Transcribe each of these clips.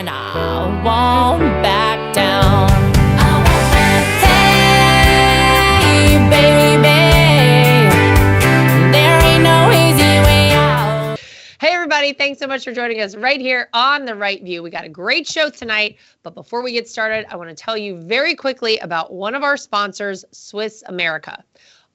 and I won't back down. Hey, baby, there ain't no easy way out. Hey, everybody. Thanks so much for joining us right here on The Right View. We got a great show tonight, but before we get started, I want to tell you very quickly about one of our sponsors, Swiss America.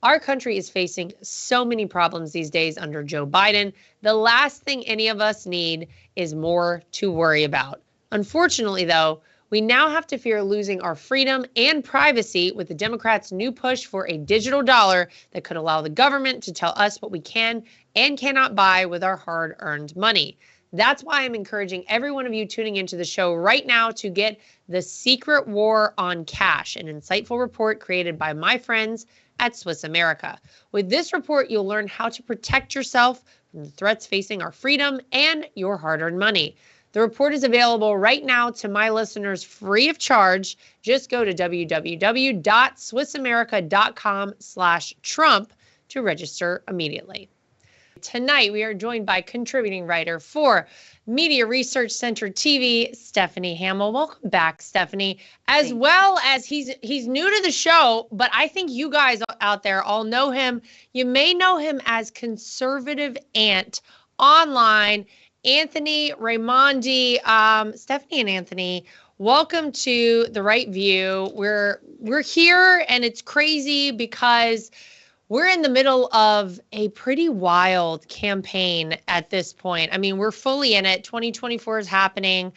Our country is facing so many problems these days under Joe Biden. The last thing any of us need is more to worry about. Unfortunately, though, we now have to fear losing our freedom and privacy with the Democrats' new push for a digital dollar that could allow the government to tell us what we can and cannot buy with our hard-earned money. That's why I'm encouraging every one of you tuning into the show right now to get The Secret War on Cash, an insightful report created by my friends at Swiss America. With this report, you'll learn how to protect yourself from the threats facing our freedom and your hard-earned money. The report is available right now to my listeners free of charge. Just go to www.swissamerica.com/Trump to register immediately. Tonight, we are joined by contributing writer for Media Research Center TV, Stephanie Hamill. Welcome back, Stephanie. As well as he's new to the show, but I think you guys out there all know him. You may know him as ConservativeAnt online. Anthony Raimondi, Stephanie and Anthony, welcome to The Right View. We're here, and it's crazy because we're in the middle of a pretty wild campaign at this point. I mean, we're fully in it. 2024 is happening.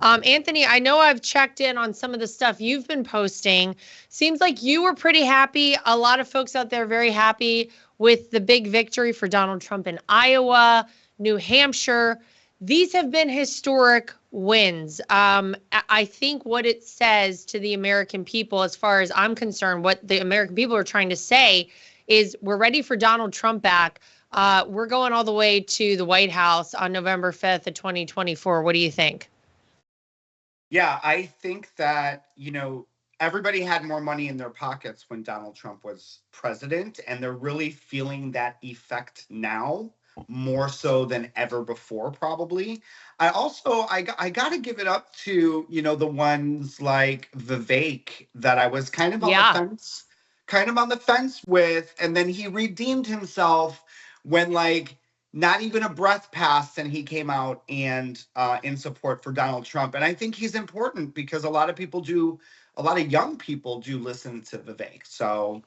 Anthony, I know I've checked in on some of the stuff you've been posting. Seems like you were pretty happy. A lot of folks out there are very happy with the big victory for Donald Trump in Iowa, New Hampshire. These have been historic wins. I think what it says to the American people, as far as I'm concerned, what the American people are trying to say is we're ready for Donald Trump back. We're going all the way to the White House on November 5th of 2024. What do you think? Yeah, I think that, everybody had more money in their pockets when Donald Trump was president, and they're really feeling that effect now more so than ever before, probably. I got to give it up to, the ones like Vivek that I was kind of on the fence with, and then he redeemed himself when not even a breath passed and he came out and in support for Donald Trump. And I think he's important because a lot of young people do listen to Vivek. So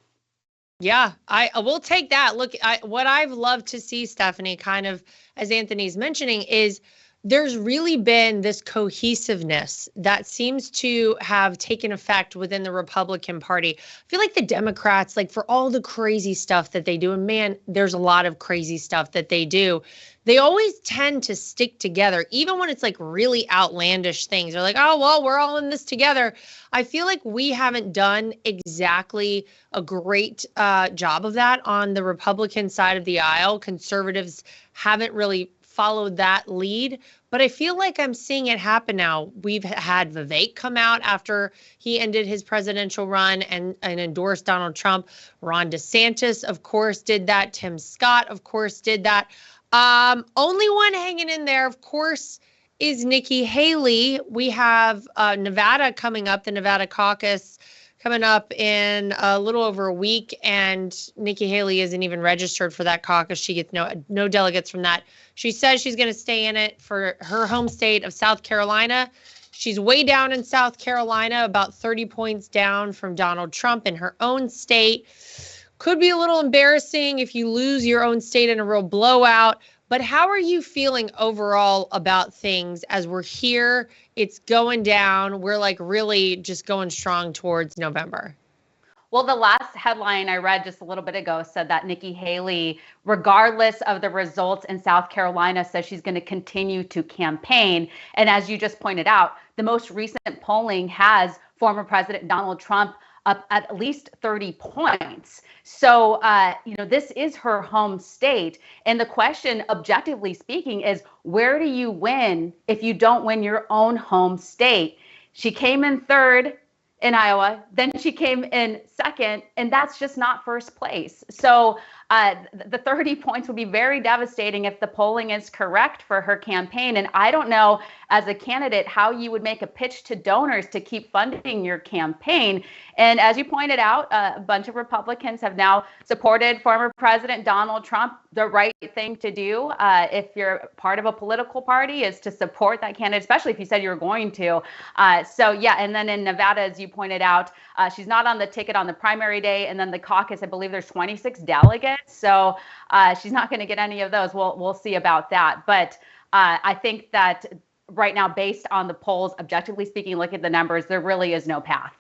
yeah, I will take that. Look, what I've loved to see, Stephanie, kind of as Anthony's mentioning, is there's really been this cohesiveness that seems to have taken effect within the Republican Party. I feel like the Democrats, for all the crazy stuff that they do, and man, there's a lot of crazy stuff that they do, they always tend to stick together, even when it's really outlandish things. They're like, oh, well, we're all in this together. I feel like we haven't done exactly a great job of that on the Republican side of the aisle. Conservatives haven't really followed that lead, but I feel like I'm seeing it happen now. We've had Vivek come out after he ended his presidential run and endorsed Donald Trump. Ron DeSantis, of course, did that. Tim Scott, of course, did that. Only one hanging in there, of course, is Nikki Haley. We have Nevada coming up, the Nevada caucus coming up in a little over a week, and Nikki Haley isn't even registered for that caucus. She gets no delegates from that. She says she's going to stay in it for her home state of South Carolina. She's way down in South Carolina, about 30 points down from Donald Trump in her own state. Could be a little embarrassing if you lose your own state in a real blowout. But how are you feeling overall about things as we're here? It's going down. We're really just going strong towards November. Well, the last headline I read just a little bit ago said that Nikki Haley, regardless of the results in South Carolina, says she's going to continue to campaign. And as you just pointed out, the most recent polling has former President Donald Trump up at least 30 points. So, this is her home state. And the question, objectively speaking, is where do you win if you don't win your own home state? She came in third in Iowa, then she came in second, and that's just not first place. So The 30 points would be very devastating if the polling is correct for her campaign. And I don't know, as a candidate, how you would make a pitch to donors to keep funding your campaign. And as you pointed out, a bunch of Republicans have now supported former President Donald Trump. The right thing to do, if you're part of a political party, is to support that candidate, especially if you said you were going to. So yeah, and then in Nevada, as you pointed out, she's not on the ticket on the primary day, and then the caucus, I believe there's 26 delegates, so she's not going to get any of those. We'll see about that. But I think that right now, based on the polls, objectively speaking, look at the numbers, there really is no path.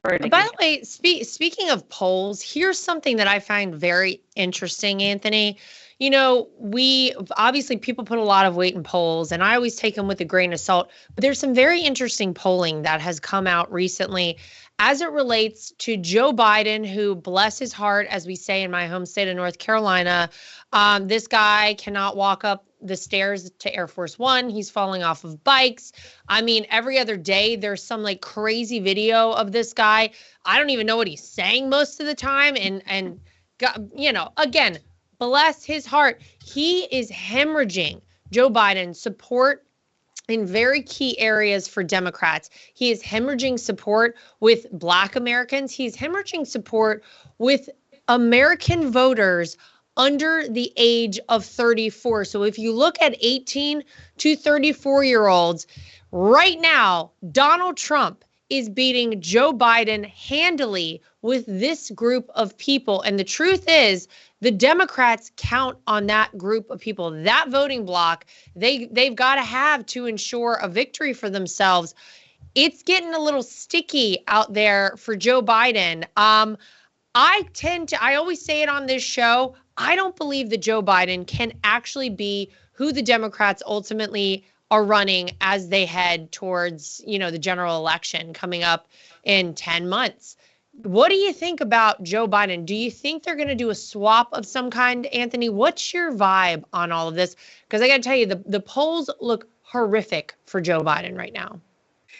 By the way, speaking of polls, here's something that I find very interesting, Anthony. You know, we obviously people put a lot of weight in polls, and I always take them with a grain of salt. But there's some very interesting polling that has come out recently as it relates to Joe Biden, who, bless his heart, as we say in my home state of North Carolina, this guy cannot walk up the stairs to Air Force One. He's falling off of bikes. I mean, every other day there's some like crazy video of this guy. I don't even know what he's saying most of the time. And you know, again, bless his heart. He is hemorrhaging Joe Biden support in very key areas for Democrats. He is hemorrhaging support with Black Americans. He's hemorrhaging support with American voters under the age of 34. So if you look at 18 to 34-year-olds, right now, Donald Trump is beating Joe Biden handily with this group of people. And the truth is, the Democrats count on that group of people, that voting bloc. They've got to have to ensure a victory for themselves. It's getting a little sticky out there for Joe Biden. I always say it on this show, I don't believe that Joe Biden can actually be who the Democrats ultimately are running as they head towards, you know, the general election coming up in 10 months. What do you think about Joe Biden? Do you think they're going to do a swap of some kind, Anthony? What's your vibe on all of this? Because I got to tell you, the polls look horrific for Joe Biden right now.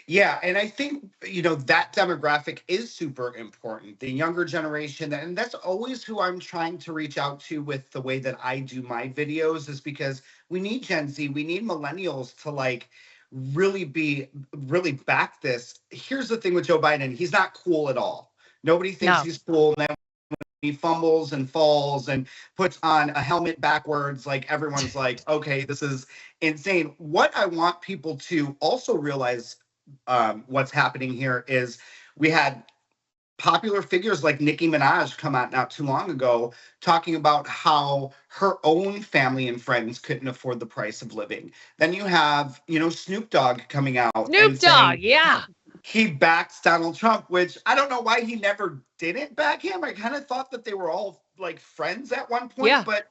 Yeah, and I think, you know, that demographic is super important, the younger generation. And that's always who I'm trying to reach out to with the way that I do my videos, is because we need Gen Z, we need millennials to like really back this. Here's the thing with Joe Biden, he's not cool at all. Nobody thinks he's cool. And then he fumbles and falls and puts on a helmet backwards, like everyone's like, okay, this is insane. What I want people to also realize, what's happening here is we had popular figures like Nicki Minaj come out not too long ago talking about how her own family and friends couldn't afford the price of living. Then you have, you know, Snoop Dogg coming out. Snoop Dogg, yeah. He backs Donald Trump, which I don't know why he never didn't back him. I kind of thought that they were all like friends at one point, but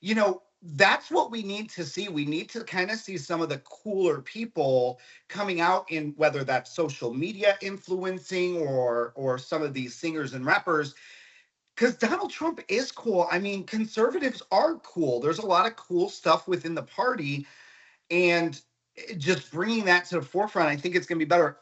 you know, that's what we need to see. We need to kind of see some of the cooler people coming out in, whether that's social media influencing or some of these singers and rappers, because Donald Trump is cool. I mean, conservatives are cool. There's a lot of cool stuff within the party, and just bringing that to the forefront, I think it's going to be better.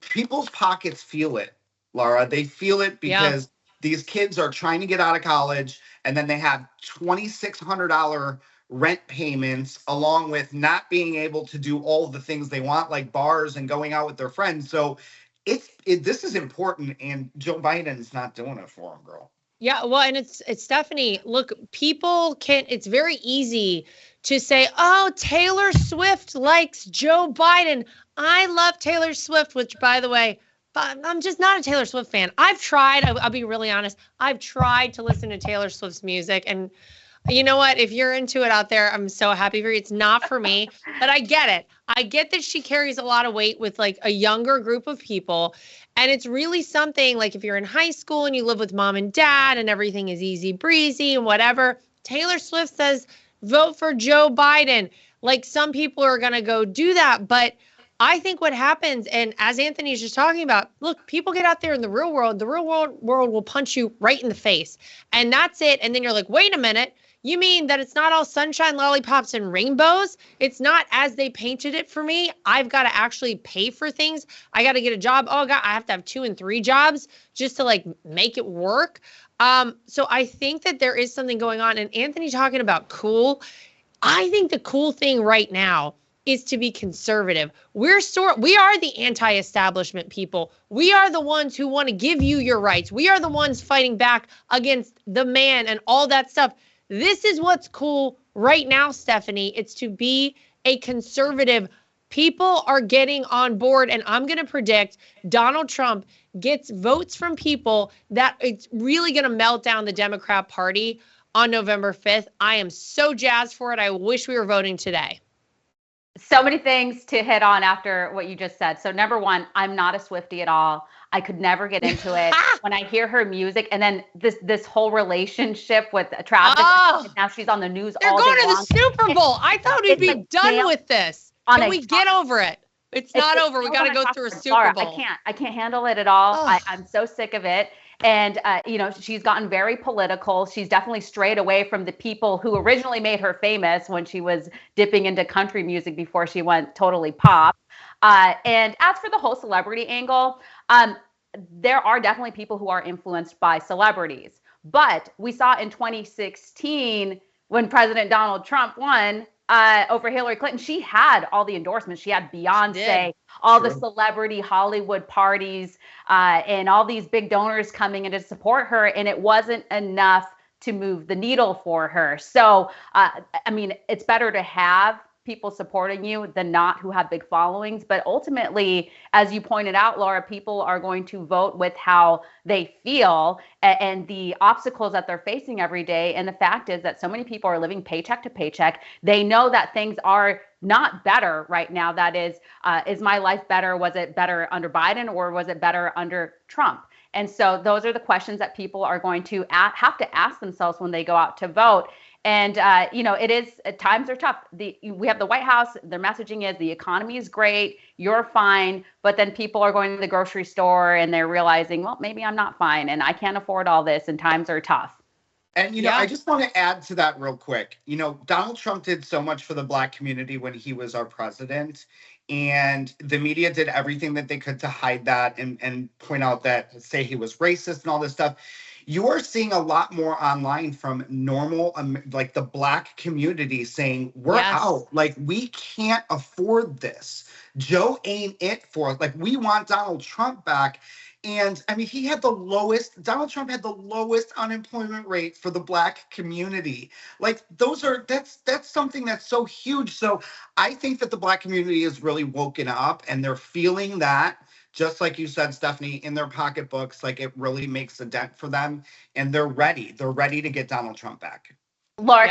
People's pockets feel it, Lara. They feel it because these kids are trying to get out of college, and then they have $2,600 rent payments, along with not being able to do all of the things they want, like bars and going out with their friends. So this is important, and Joe Biden's not doing it for them, girl. Yeah, well, and it's Stephanie, look, it's very easy to say, oh, Taylor Swift likes Joe Biden. I love Taylor Swift, which, by the way, I'm just not a Taylor Swift fan. I've tried, I'll be really honest, I've tried to listen to Taylor Swift's music, and you know what? If you're into it out there, I'm so happy for you. It's not for me, but I get it. I get that she carries a lot of weight with like a younger group of people. And it's really something like if you're in high school and you live with mom and dad and everything is easy breezy and whatever, Taylor Swift says, vote for Joe Biden. Like some people are going to go do that. But I think what happens, and as Anthony's just talking about, look, people get out there in the real world will punch you right in the face. And that's it. And then you're like, wait a minute. You mean that it's not all sunshine, lollipops, and rainbows? It's not as they painted it for me. I've got to actually pay for things. I got to get a job. Oh God, I have to have 2 and 3 jobs just to like make it work. So I think that there is something going on. And Anthony talking about cool. I think the cool thing right now is to be conservative. We are the anti-establishment people. We are the ones who want to give you your rights. We are the ones fighting back against the man and all that stuff. This is what's cool right now, Stephanie. It's to be a conservative. People are getting on board, and I'm going to predict Donald Trump gets votes from people that it's really going to melt down the Democrat Party on November 5th. I am so jazzed for it. I wish we were voting today. So many things to hit on after what you just said. So number one, I'm not a Swiftie at all. I could never get into it. When I hear her music, and then this whole relationship with Travis, now she's on the news all day long. They're going to the Super Bowl. I thought we'd be done with this. Can we get over it? It's not over. We got to go through a Super Bowl. I can't handle it at all. I'm so sick of it. And, she's gotten very political. She's definitely strayed away from the people who originally made her famous when she was dipping into country music before she went totally pop. And as for the whole celebrity angle, there are definitely people who are influenced by celebrities. But we saw in 2016 when President Donald Trump won over Hillary Clinton, she had all the endorsements. She had Beyonce, all the celebrity Hollywood parties, and all these big donors coming in to support her. And it wasn't enough to move the needle for her. So, it's better to have people supporting you than not who have big followings. But ultimately, as you pointed out, Laura, people are going to vote with how they feel and the obstacles that they're facing every day. And the fact is that so many people are living paycheck to paycheck. They know that things are not better right now. That is my life better? Was it better under Biden, or was it better under Trump? And so those are the questions that people are going to have to ask themselves when they go out to vote. And, it is, times are tough. We have the White House, their messaging is the economy is great, you're fine. But then people are going to the grocery store and they're realizing, well, maybe I'm not fine and I can't afford all this and times are tough. And, I just want to add to that real quick. Donald Trump did so much for the Black community when he was our president. And the media did everything that they could to hide that and point out that, say he was racist and all this stuff. You are seeing a lot more online from normal, like the Black community saying, we're out. Like, we can't afford this. Joe ain't it for us. Like, we want Donald Trump back. And Donald Trump had the lowest unemployment rate for the Black community. Like, that's something that's so huge. So I think that the Black community is really woken up and they're feeling that, just like you said, Stephanie, in their pocketbooks, like it really makes a dent for them and they're ready. They're ready to get Donald Trump back. Laura,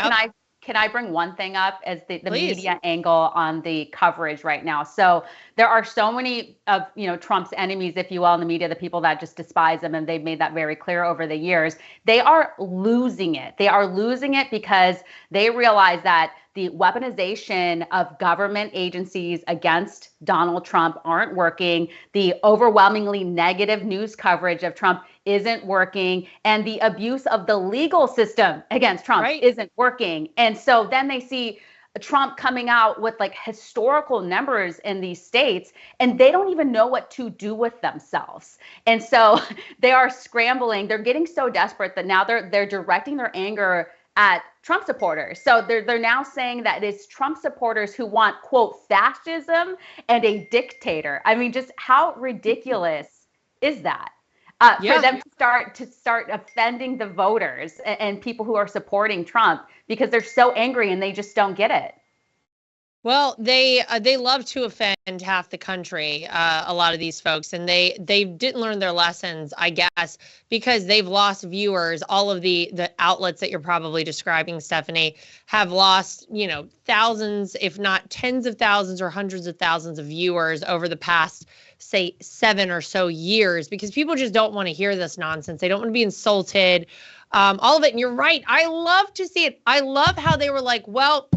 can I bring one thing up as the media angle on the coverage right now? So there are so many of, Trump's enemies, if you will, in the media, the people that just despise him. And they've made that very clear over the years. They are losing it. They are losing it because they realize that the weaponization of government agencies against Donald Trump aren't working. The overwhelmingly negative news coverage of Trump isn't working. And the abuse of the legal system against Trump isn't working. And so then they see Trump coming out with like historical numbers in these states, and they don't even know what to do with themselves. And so they are scrambling. They're getting so desperate that now they're directing their anger at Trump supporters. So they're now saying that it's Trump supporters who want, quote, fascism and a dictator. I mean, just how ridiculous is that? For them to start offending the voters and people who are supporting Trump because they're so angry and they just don't get it. Well, they love to offend half the country, a lot of these folks, and they didn't learn their lessons, I guess, because they've lost viewers. All of the outlets that you're probably describing, Stephanie, have lost, thousands, if not tens of thousands or hundreds of thousands of viewers over the past, say, 7 or so years, because people just don't want to hear this nonsense. They don't want to be insulted, all of it. And you're right. I love to see it. I love how they were like, well,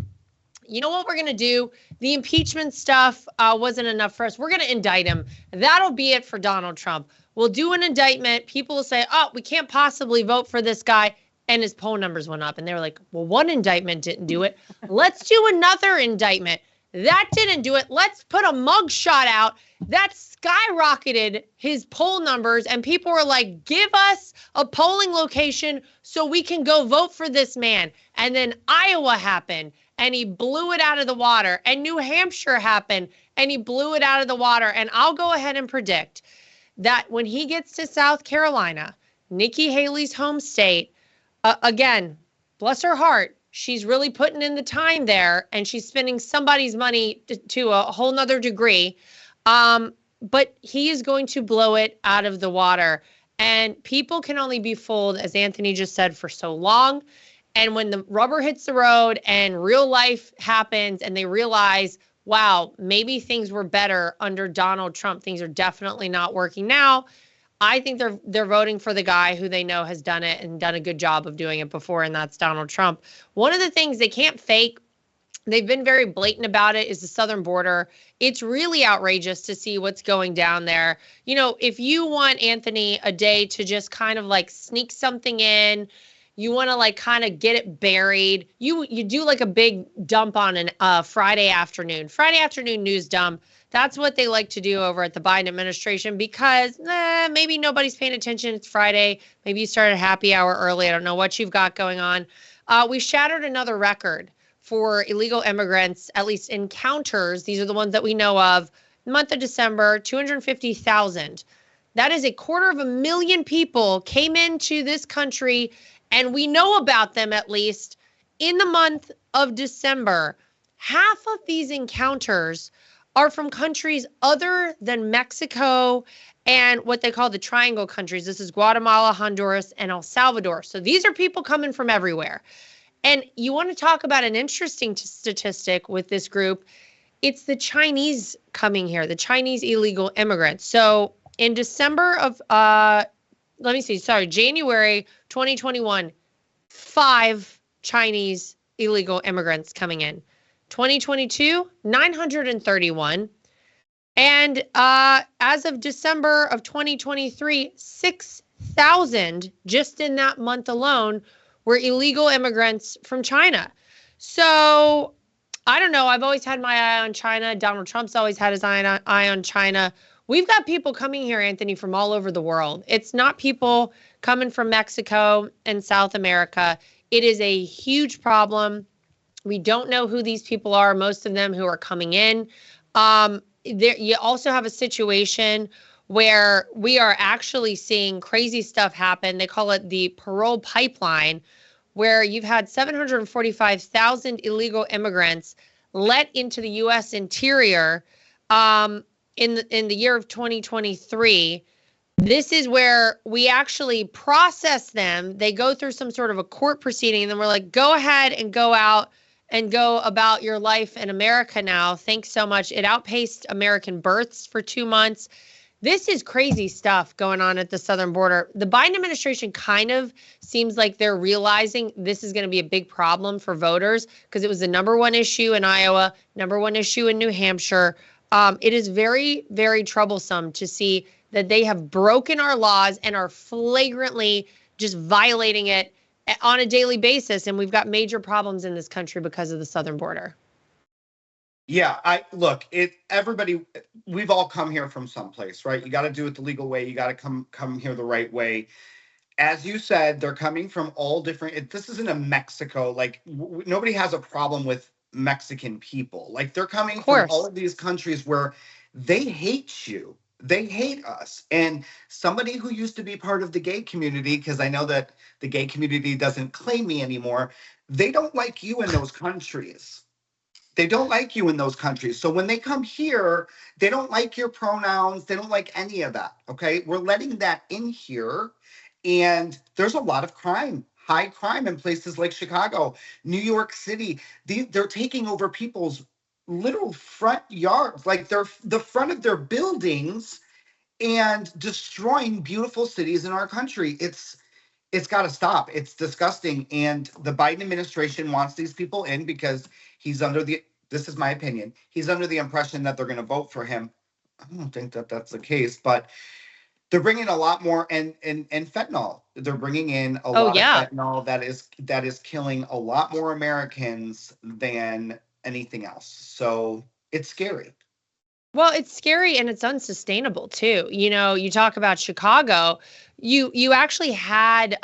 you know what we're going to do? The impeachment stuff wasn't enough for us. We're going to indict him. That'll be it for Donald Trump. We'll do an indictment. People will say, oh, we can't possibly vote for this guy. and his poll numbers went up. And they were like, well, one indictment didn't do it. Let's do another indictment. That didn't do it. Let's put a mug shot out. That skyrocketed his poll numbers. And people were like, give us a polling location so we can go vote for this man. And then Iowa happened and he blew it out of the water. And New Hampshire happened and he blew it out of the water. And I'll go ahead and predict that when he gets to South Carolina, Nikki Haley's home state, again, bless her heart, she's really putting in the time there and she's spending somebody's money to a whole nother degree. But he is going to blow it out of the water. And people can only be fooled, as Anthony just said, for so long. And when the rubber hits the road and real life happens and they realize, wow, maybe things were better under Donald Trump, things are definitely not working now, I think they're voting for the guy who they know has done it and done a good job of doing it before, and that's Donald Trump. One of the things they can't fake, they've been very blatant about it, is the southern border. It's really outrageous to see what's going down there. You know, if you want, Anthony, a day to just kind of like sneak something in, you want to like kind of get it buried, you do like a big dump on an Friday afternoon news dump. That's what they like to do over at the Biden administration because maybe nobody's paying attention. It's Friday. Maybe you started happy hour early. I don't know what you've got going on. We shattered another record for illegal immigrants, at least encounters. These are the ones that we know of. Month of December, 250,000. That is 250,000 people came into this country, and we know about them at least in the month of December. Half of these encounters are from countries other than Mexico and what they call the triangle countries. This is Guatemala, Honduras, and El Salvador. So these are people coming from everywhere. And you want to talk about an interesting statistic with this group. It's the Chinese coming here, the Chinese illegal immigrants. So in December of, January 2021, 5 Chinese illegal immigrants coming in. 2022, 931. And as of December of 2023, 6,000 just in that month alone were illegal immigrants from China. So I don't know. I've always had my eye on China. Donald Trump's always had his eye on China. We've got people coming here, Anthony, from all over the world. It's not people coming from Mexico and South America. It is a huge problem. We don't know who these people are, most of them who are coming in. You also have a situation where we are actually seeing crazy stuff happen. They call it the parole pipeline, where you've had 745,000 illegal immigrants let into the U.S. interior in the year of 2023. This is where we actually process them. They go through some sort of a court proceeding, and then we're like, go ahead and go out and go about your life in America now. Thanks so much. It outpaced American births for 2 months. This is crazy stuff going on at the southern border. The Biden administration kind of seems like they're realizing this is going to be a big problem for voters because it was the #1 issue in Iowa, #1 issue in New Hampshire. It is very, very troublesome to see that they have broken our laws and are flagrantly just violating it on a daily basis. And we've got major problems in this country because of the southern border. Yeah, everybody, we've all come here from someplace, right? You got to do it the legal way. You got to come here the right way. As you said, they're coming from all different, this isn't a Mexico, like nobody has a problem with Mexican people. Like they're coming from all of these countries where they hate you. They hate us. And somebody who used to be part of the gay community, because I know that the gay community doesn't claim me anymore, they don't like you in those countries. They don't like you in those countries. So when they come here, they don't like your pronouns. They don't like any of that. Okay. We're letting that in here. And there's a lot of crime, high crime in places like Chicago, New York City. They're taking over people's literal front yards, like they're the front of their buildings, and destroying beautiful cities in our country. It's got to stop. It's disgusting. And the Biden administration wants these people in because this is my opinion, he's under the impression that they're going to vote for him. I don't think that that's the case, but They're bringing a lot more, and fentanyl. They're bringing in a Oh lot of yeah. fentanyl that is killing a lot more Americans than anything else. So it's scary. Well, it's scary and it's unsustainable too. You know, you talk about Chicago, you actually had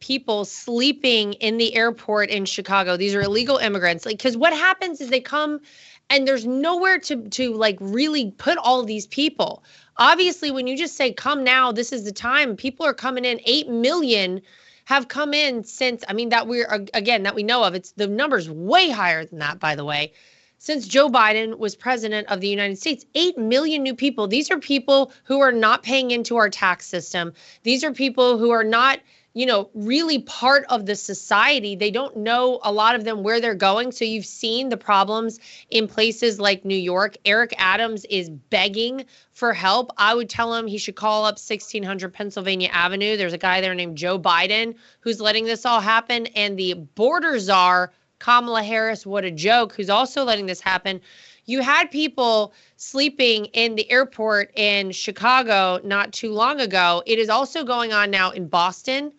people sleeping in the airport in Chicago. These are illegal immigrants. Like, because what happens is they come and there's nowhere to like really put all these people. Obviously, when you just say come now, this is the time. People are coming in. 8 million have come in since. I mean, that we're again that we know of. It's the number's way higher than that, by the way, since Joe Biden was president of the United States. 8 million new people. These are people who are not paying into our tax system. These are people who are not, you know, really part of the society. They don't know, a lot of them, where they're going. So you've seen the problems in places like New York. Eric Adams is begging for help. I would tell him he should call up 1600 Pennsylvania Avenue. There's a guy there named Joe Biden who's letting this all happen. And the border czar, Kamala Harris, what a joke, who's also letting this happen. You had people sleeping in the airport in Chicago not too long ago. It is also going on now in Boston.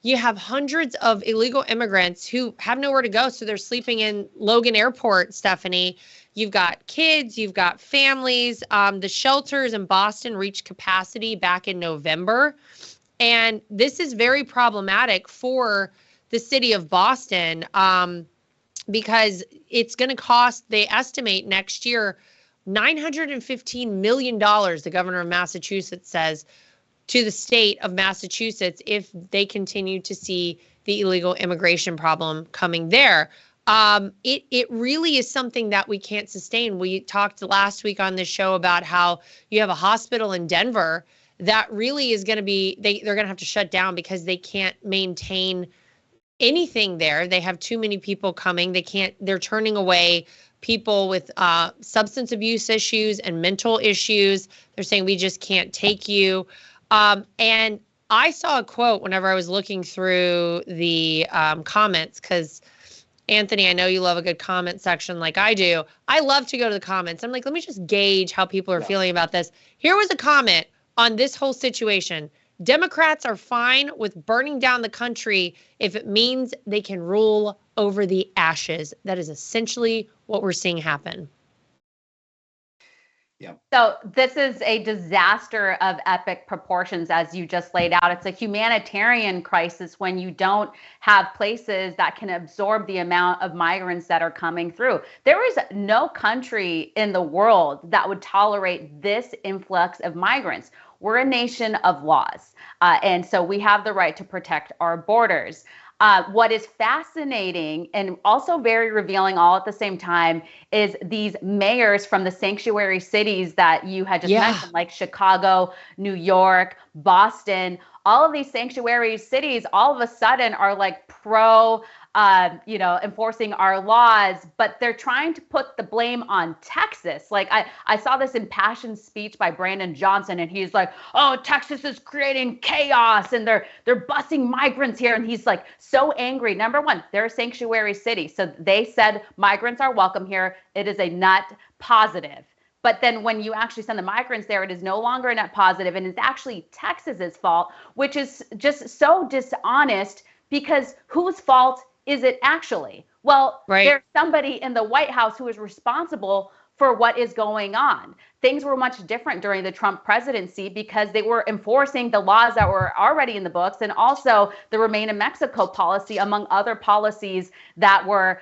You have hundreds of illegal immigrants who have nowhere to go, so they're sleeping in Logan Airport, Stephanie. You've got kids, you've got families. The shelters in Boston reached capacity back in November. And this is very problematic for the city of Boston. Because it's going to cost, they estimate next year, $915 million, the governor of Massachusetts says, to the state of Massachusetts if they continue to see the illegal immigration problem coming there. It really is something that we can't sustain. We talked last week on this show about how you have a hospital in Denver that really is going to be, they're going to have to shut down because they can't maintain anything there. They have too many people coming. They're turning away people with substance abuse issues and mental issues. They're saying, we just can't take you. And I saw a quote whenever I was looking through the comments, because Anthony, I know you love a good comment section like I do. I love to go to the comments. I'm like, let me just gauge how people are feeling about this. Here was a comment on this whole situation. Democrats are fine with burning down the country if it means they can rule over the ashes. That is essentially what we're seeing happen. Yeah. So this is a disaster of epic proportions, as you just laid out. It's a humanitarian crisis when you don't have places that can absorb the amount of migrants that are coming through. There is no country in the world that would tolerate this influx of migrants. We're a nation of laws, and so we have the right to protect our borders. What is fascinating and also very revealing all at the same time is these mayors from the sanctuary cities that you had just mentioned, like Chicago, New York, Boston. All of these sanctuary cities all of a sudden are like pro enforcing our laws, but they're trying to put the blame on Texas. Like I saw this impassioned speech by Brandon Johnson, and he's like, oh, Texas is creating chaos and they're busing migrants here. And he's like so angry. Number one, they're a sanctuary city. So they said migrants are welcome here. It is a net positive. But then when you actually send the migrants there, it is no longer a net positive, and it's actually Texas's fault, which is just so dishonest, because whose fault is it actually? Well, there's somebody in the White House who is responsible for what is going on. Things were much different during the Trump presidency because they were enforcing the laws that were already in the books, and also the Remain in Mexico policy, among other policies that were,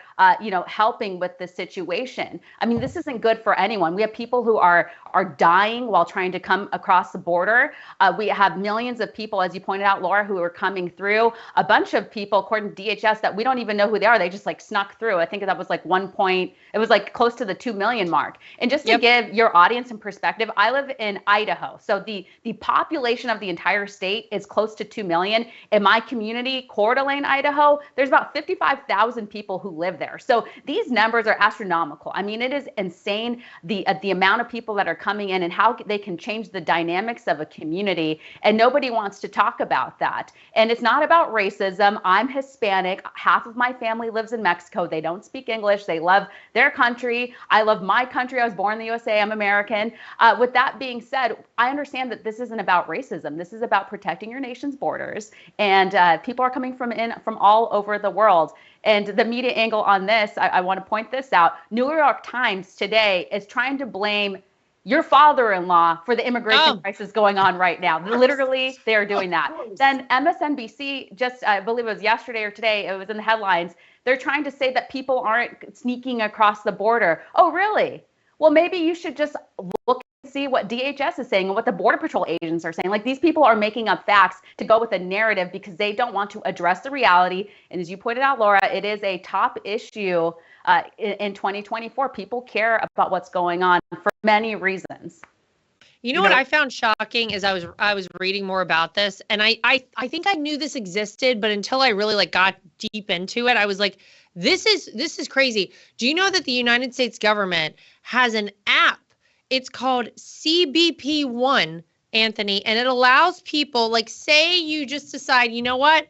helping with the situation. I mean, this isn't good for anyone. We have people who are dying while trying to come across the border. We have millions of people, as you pointed out, Laura, who are coming through. A bunch of people, according to DHS, that we don't even know who they are. They just like snuck through. I think that was like it was like close to the 2 million mark. And just to give your audience some perspective, I live in Idaho. So the population of the entire state is close to 2 million. In my community, Coeur d'Alene, Idaho, there's about 55,000 people who live there. So these numbers are astronomical. I mean, it is insane, the amount of people that are coming in and how they can change the dynamics of a community. And nobody wants to talk about that. And it's not about racism. I'm Hispanic. Half of my family lives in Mexico. They don't speak English. They love their country. I love my country. I was born in the USA. I'm American. in. With that being said, I understand that this isn't about racism. This is about protecting your nation's borders, and people are coming from all over the world. And the media angle on this, I want to point this out. New York Times today is trying to blame your father-in-law for the immigration crisis going on right now. Literally, they're doing that. Then MSNBC, just I believe it was yesterday or today, it was in the headlines, they're trying to say that people aren't sneaking across the border. Oh, really? Well, maybe you should just look and see what DHS is saying and what the Border Patrol agents are saying. Like, these people are making up facts to go with a narrative because they don't want to address the reality. And as you pointed out, Laura, it is a top issue in 2024. People care about what's going on for many reasons. You know what I found shocking is I was reading more about this, and I think I knew this existed, but until I really like got deep into it, I was like, this is crazy. Do you know that the United States government has an app? It's called CBP1, Anthony, and it allows people, like, say you just decide, you know what,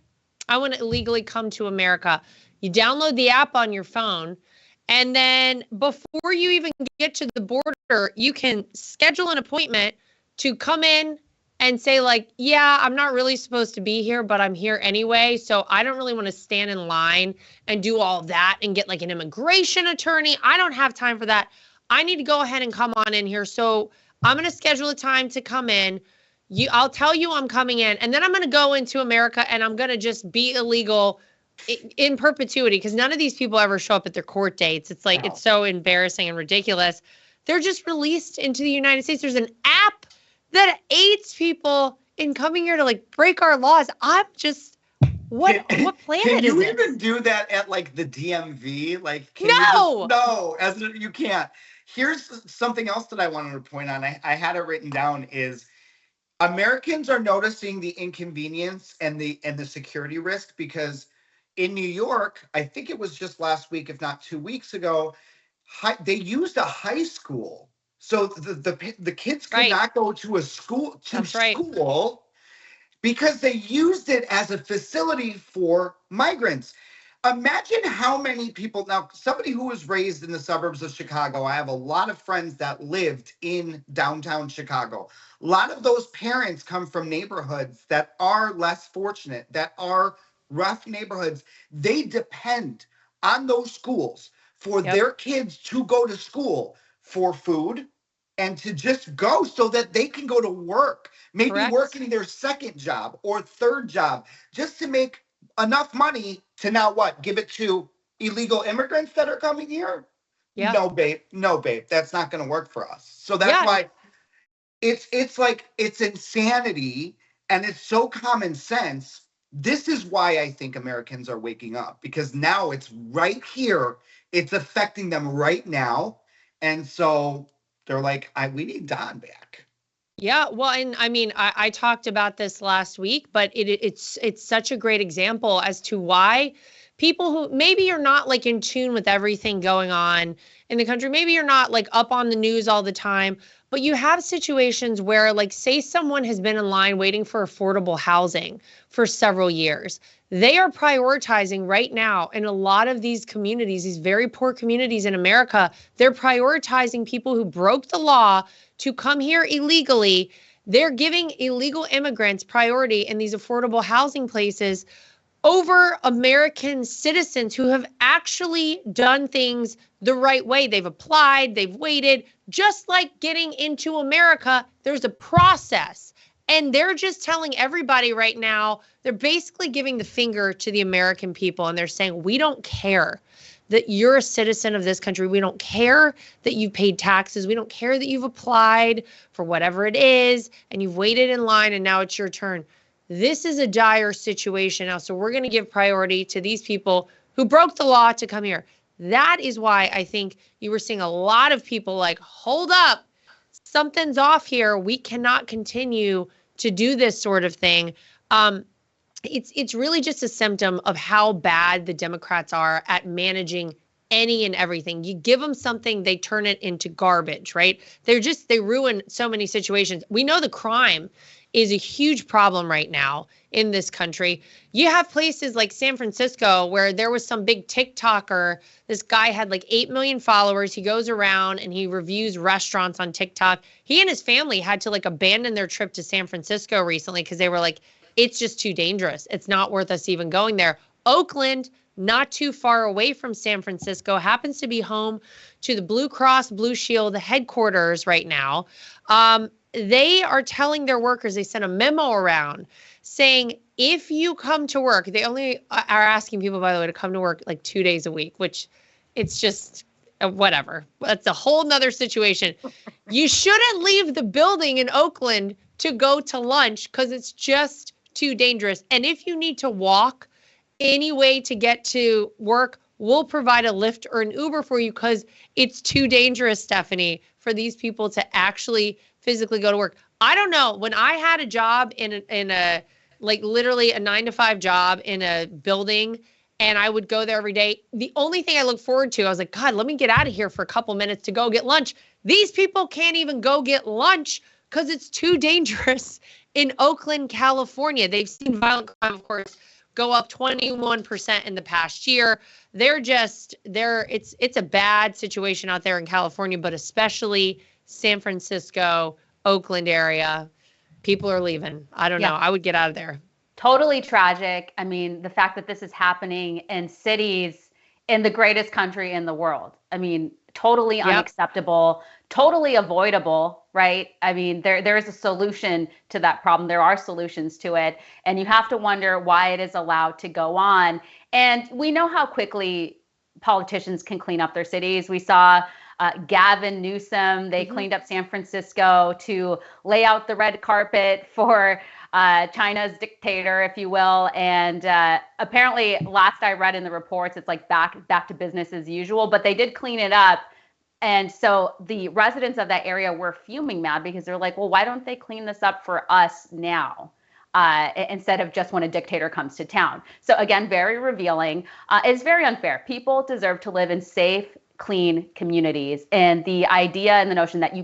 I want to illegally come to America. You download the app on your phone, and then before you even get to the border, you can schedule an appointment to come in and say, like, yeah, I'm not really supposed to be here, but I'm here anyway. So I don't really want to stand in line and do all that and get like an immigration attorney. I don't have time for that. I need to go ahead and come on in here. So I'm going to schedule a time to come in. I'll tell you I'm coming in, and then I'm going to go into America and I'm going to just be illegal in perpetuity, because none of these people ever show up at their court dates. It's like, it's so embarrassing and ridiculous. They're just released into the United States. There's an app that aids people in coming here to like break our laws. I'm just, what planet is this? Can you even do that at like the DMV? Like, you can't. Here's something else that I wanted to point on. I had it written down is Americans are noticing the inconvenience and the security risk, because in New York, I think it was just last week, if not 2 weeks ago, they used a high school. So the kids could not go to a school school because they used it as a facility for migrants. Imagine how many people, now somebody who was raised in the suburbs of Chicago, I have a lot of friends that lived in downtown Chicago. A lot of those parents come from neighborhoods that are less fortunate, that are rough neighborhoods. They depend on those schools for their kids to go to school, for food, and to just go so that they can go to work, maybe working their second job or third job, just to make enough money to now give it to illegal immigrants that are coming here? No, babe, that's not going to work for us. So that's why it's like, it's insanity, and it's so common sense. This is why I think Americans are waking up, because now it's right here. It's affecting them right now. And so they're like, we need Don back. Yeah, well, and I mean, I talked about this last week, but it's such a great example as to why people who maybe you're not like in tune with everything going on in the country, maybe you're not like up on the news all the time, but you have situations where, like, say someone has been in line waiting for affordable housing for several years. They are prioritizing right now in a lot of these communities, these very poor communities in America, they're prioritizing people who broke the law to come here illegally. They're giving illegal immigrants priority in these affordable housing places over American citizens who have actually done things the right way. They've applied, they've waited. Just like getting into America, there's a process. And they're just telling everybody right now, they're basically giving the finger to the American people. And they're saying, we don't care that you're a citizen of this country. We don't care that you've paid taxes. We don't care that you've applied for whatever it is and you've waited in line and now it's your turn. This is a dire situation now. So we're going to give priority to these people who broke the law to come here. That is why I think you were seeing a lot of people like, hold up, something's off here. We cannot continue to do this sort of thing. It's really just a symptom of how bad the Democrats are at managing any and everything. You give them something, they turn it into garbage, right? They ruin so many situations. We know the crime is a huge problem right now in this country. You have places like San Francisco where there was some big TikToker. This guy had like 8 million followers. He goes around and he reviews restaurants on TikTok. He and his family had to like abandon their trip to San Francisco recently because they were like, it's just too dangerous. It's not worth us even going there. Oakland, not too far away from San Francisco, happens to be home to the Blue Cross Blue Shield headquarters right now. They are telling their workers, they sent a memo around saying, if you come to work, they only are asking people, by the way, to come to work like 2 days a week, which it's just whatever. That's a whole nother situation. You shouldn't leave the building in Oakland to go to lunch because it's just too dangerous. And if you need to walk any way to get to work, we'll provide a Lyft or an Uber for you because it's too dangerous, Stephanie, for these people to actually physically go to work. I don't know. When I had a job in a like literally a 9-to-5 job in a building and I would go there every day, the only thing I looked forward to, I was like, God, let me get out of here for a couple minutes to go get lunch. These people can't even go get lunch because it's too dangerous in Oakland, California. They've seen violent crime, of course, go up 21% in the past year. It's a bad situation out there in California, but especially San Francisco, Oakland area. People are leaving. I don't know. I would get out of there. Totally tragic. I mean, the fact that this is happening in cities in the greatest country in the world. I mean, totally unacceptable, totally avoidable, right? I mean, there is a solution to that problem. There are solutions to it. And you have to wonder why it is allowed to go on. And we know how quickly politicians can clean up their cities. We saw Gavin Newsom, they cleaned up San Francisco to lay out the red carpet for China's dictator, if you will. And apparently, last I read in the reports, it's like back to business as usual, but they did clean it up. And so the residents of that area were fuming mad because they're like, well, why don't they clean this up for us now? Instead of just when a dictator comes to town. So again, very revealing. It's very unfair. People deserve to live in safe, clean communities. And the idea and the notion that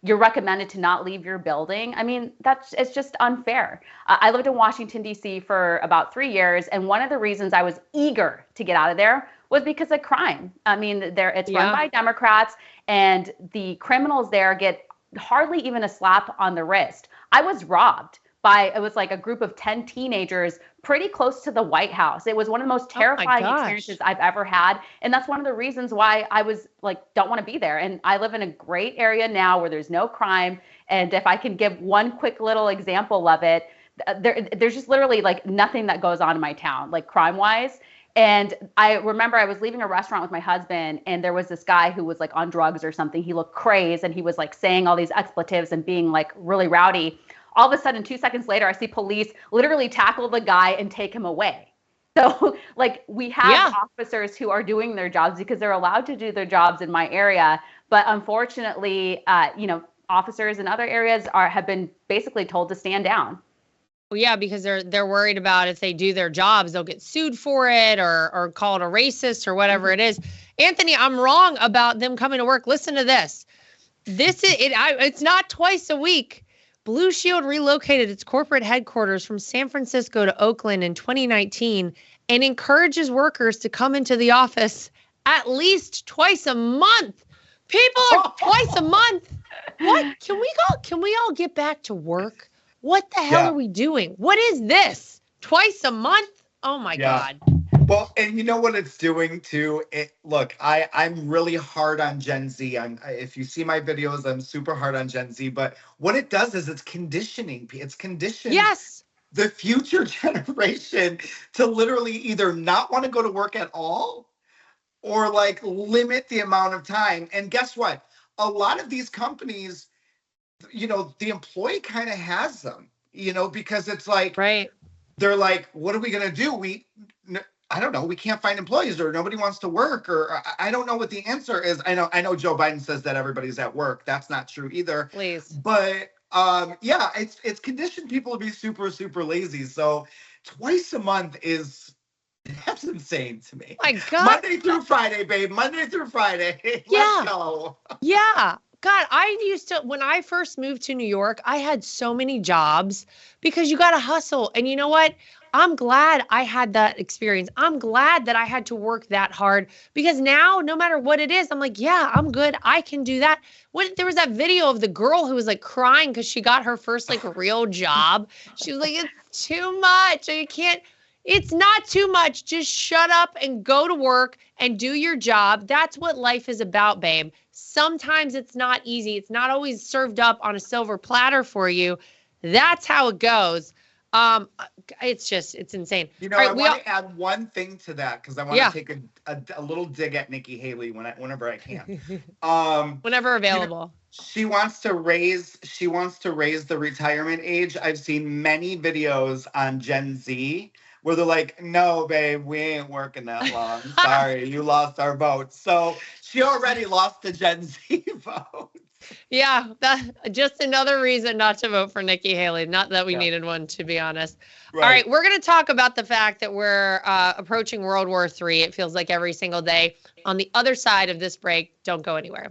you're recommended to not leave your building. I mean, it's just unfair. I lived in Washington, D.C. for about 3 years. And one of the reasons I was eager to get out of there was because of crime. I mean, it's run by Democrats and the criminals there get hardly even a slap on the wrist. I was robbed it was like a group of 10 teenagers pretty close to the White House. It was one of the most terrifying experiences I've ever had. And that's one of the reasons why I was like, don't want to be there. And I live in a great area now where there's no crime. And if I can give one quick little example of it, there's just literally like nothing that goes on in my town, like crime wise. And I remember I was leaving a restaurant with my husband and there was this guy who was like on drugs or something. He looked crazed and he was like saying all these expletives and being like really rowdy. All of a sudden, 2 seconds later, I see police literally tackle the guy and take him away. So like we have officers who are doing their jobs because they're allowed to do their jobs in my area. But unfortunately, officers in other areas have been basically told to stand down. Well, yeah, because they're worried about if they do their jobs, they'll get sued for it or called a racist or whatever it is. Anthony, I'm wrong about them coming to work. Listen to this. It's not twice a week. Blue Shield relocated its corporate headquarters from San Francisco to Oakland in 2019 and encourages workers to come into the office at least twice a month. People are twice a month. What? Can we all get back to work? What the hell are we doing? What is this? Twice a month? Oh my God. Well, and you know what it's doing too? Look, I'm really hard on Gen Z. If you see my videos, I'm super hard on Gen Z. But what it does is it's conditioning. It's conditioning the future generation to literally either not want to go to work at all or like limit the amount of time. And guess what? A lot of these companies, the employee kind of has them, because it's like, they're like, what are we going to do? I don't know. We can't find employees or nobody wants to work or I don't know what the answer is. I know Joe Biden says that everybody's at work. That's not true either. Please. But it's conditioned people to be super, super lazy. So twice a month is That's insane to me. My God. Monday through Friday, babe. Monday through Friday. Let's go. Yeah. God, I used to, when I first moved to New York, I had so many jobs because you got to hustle. And you know what? I'm glad I had that experience. I'm glad that I had to work that hard because now, no matter what it is, I'm like, yeah, I'm good. I can do that. When there was that video of the girl who was like crying because she got her first like real job. She was like, it's too much. I can't. It's not too much. Just shut up and go to work and do your job. That's what life is about, babe. Sometimes it's not easy. It's not always served up on a silver platter for you. That's how it goes. It's insane. You know, All I right, want to add one thing to that because I want Yeah. to take a little dig at Nikki Haley whenever I can. Whenever available. She wants to raise the retirement age. I've seen many videos on Gen Z where they're like, no, babe, we ain't working that long. Sorry, you lost our vote. So she already lost the Gen Z vote. Yeah, that just another reason not to vote for Nikki Haley. Not that we needed one, to be honest. Right. All right, we're going to talk about the fact that we're approaching World War III. It feels like every single day. On the other side of this break, don't go anywhere.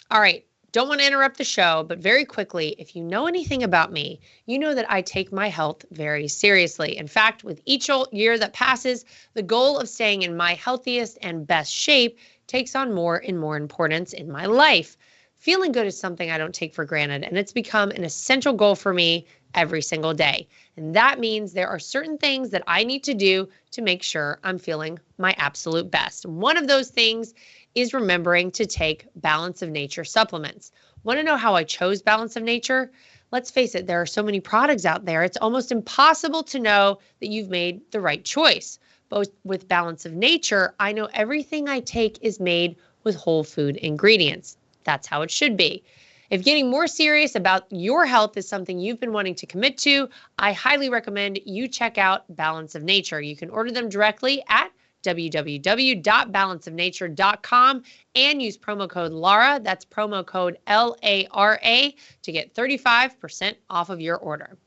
All right, don't want to interrupt the show, but very quickly, if you know anything about me, you know that I take my health very seriously. In fact, with each year that passes, the goal of staying in my healthiest and best shape takes on more and more importance in my life. Feeling good is something I don't take for granted, and it's become an essential goal for me every single day. And that means there are certain things that I need to do to make sure I'm feeling my absolute best. One of those things is remembering to take Balance of Nature supplements. Want to know how I chose Balance of Nature? Let's face it, there are so many products out there, it's almost impossible to know that you've made the right choice. But with Balance of Nature, I know everything I take is made with whole food ingredients. That's how it should be. If getting more serious about your health is something you've been wanting to commit to, I highly recommend you check out Balance of Nature. You can order them directly at www.balanceofnature.com and use promo code Lara. That's promo code LARA to get 35% off of your order.